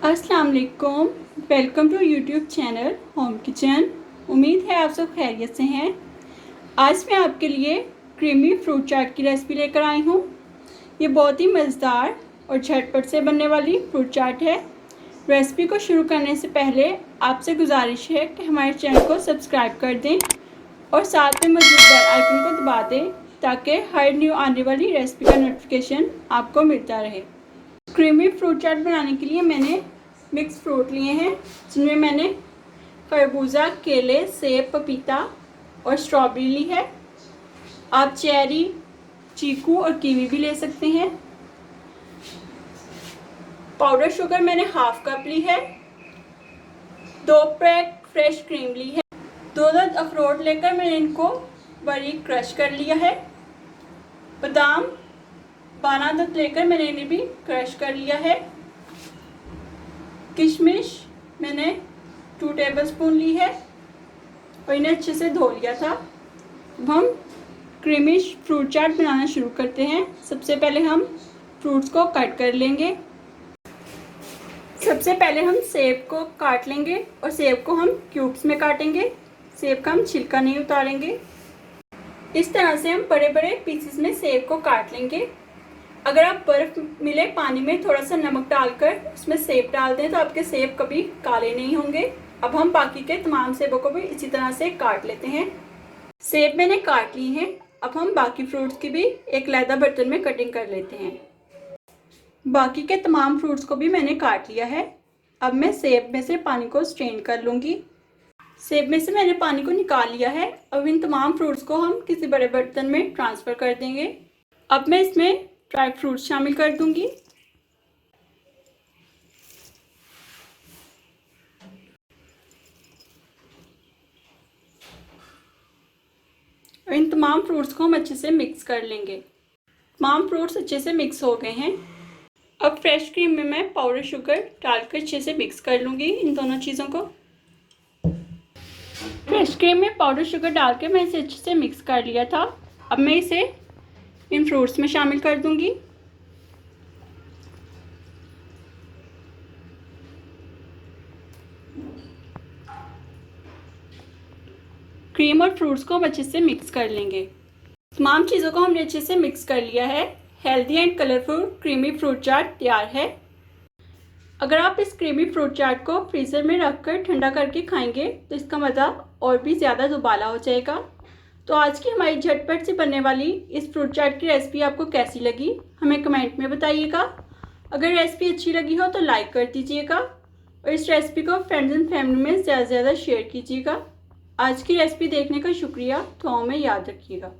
अस्सलाम वालेकुम। Welcome to YouTube channel home kitchen. उम्मीद है आप सब खैरियत से हैं। आज मैं आपके लिए क्रीमी फ्रूट चाट की रेसिपी लेकर आई हूँ। ये बहुत ही मज़ेदार और झटपट से बनने वाली फ्रूट चाट है। रेसिपी को शुरू करने से पहले आपसे गुजारिश है कि हमारे चैनल को सब्सक्राइब कर दें और साथ में मौजूद बेल आइकन को दबा दें ताकि हर न्यू आने वाली रेसिपी का नोटिफिकेशन आपको मिलता रहे। क्रीमी फ्रूट चाट बनाने के लिए मैंने मिक्स फ्रूट लिए हैं, जिनमें मैंने खरबूजा, केले, सेब, पपीता और स्ट्रॉबेरी ली है। आप चेरी, चीकू और कीवी भी ले सकते हैं। पाउडर शुगर मैंने हाफ कप ली है। 2 पैक फ्रेश क्रीम ली है। 2 दर्ज अखरोट लेकर मैंने इनको बारीक क्रश कर लिया है। बादाम 12 दर्ज लेकर मैंने इन्हें भी क्रश कर लिया है। किशमिश मैंने 2 टेबलस्पून ली है और इन्हें अच्छे से धो लिया था। अब हम क्रीमी फ्रूट चाट बनाना शुरू करते हैं। सबसे पहले हम फ्रूट्स को कट कर लेंगे। सबसे पहले हम सेब को काट लेंगे और सेब को हम क्यूब्स में काटेंगे। सेब का हम छिलका नहीं उतारेंगे। इस तरह से हम बड़े बड़े पीसेस में सेब को काट लेंगे। अगर आप बर्फ मिले पानी में थोड़ा सा नमक डालकर उसमें सेब डाल दें तो आपके सेब कभी काले नहीं होंगे। अब हम बाकी के तमाम सेबों को भी इसी तरह से काट लेते हैं। सेब मैंने काट ली हैं। अब हम बाकी फ्रूट्स की भी एक लैदा बर्तन में कटिंग कर लेते हैं। बाकी के तमाम फ्रूट्स को भी मैंने काट लिया है। अब मैं सेब में से पानी को स्ट्रेन कर लूँगी। सेब में से मैंने पानी को निकाल लिया है। अब इन तमाम फ्रूट्स को हम किसी बड़े बर्तन में ट्रांसफ़र कर देंगे। अब मैं इसमें ड्राई फ्रूट्स शामिल कर दूंगी। और इन तमाम फ्रूट्स को हम अच्छे से मिक्स कर लेंगे। तमाम फ्रूट्स अच्छे से मिक्स हो गए हैं। अब फ्रेश क्रीम में मैं पाउडर शुगर डालकर अच्छे से मिक्स कर लूँगी इन दोनों चीज़ों को। फ्रेश क्रीम में पाउडर शुगर डाल के मैं इसे अच्छे से मिक्स कर लिया था। अब मैं इसे इन फ्रूट्स में शामिल कर दूँगी। क्रीम और फ्रूट्स को हम अच्छे से मिक्स कर लेंगे। तमाम चीज़ों को हमने अच्छे से मिक्स कर लिया है। Healthy and colourful creamy fruit chaat तैयार है। अगर आप इस क्रीमी फ्रूट चाट को फ्रीज़र में रखकर ठंडा करके खाएंगे तो इसका मज़ा और भी ज़्यादा दुबाला हो जाएगा। तो आज की हमारी झटपट से बनने वाली इस फ्रूट चाट की रेसिपी आपको कैसी लगी हमें कमेंट में बताइएगा। अगर रेसिपी अच्छी लगी हो तो लाइक कर दीजिएगा और इस रेसिपी को फ्रेंड्स एंड फैमिली में ज़्यादा से ज़्यादा शेयर कीजिएगा। आज की रेसिपी देखने का शुक्रिया। दुआओं में याद रखिएगा।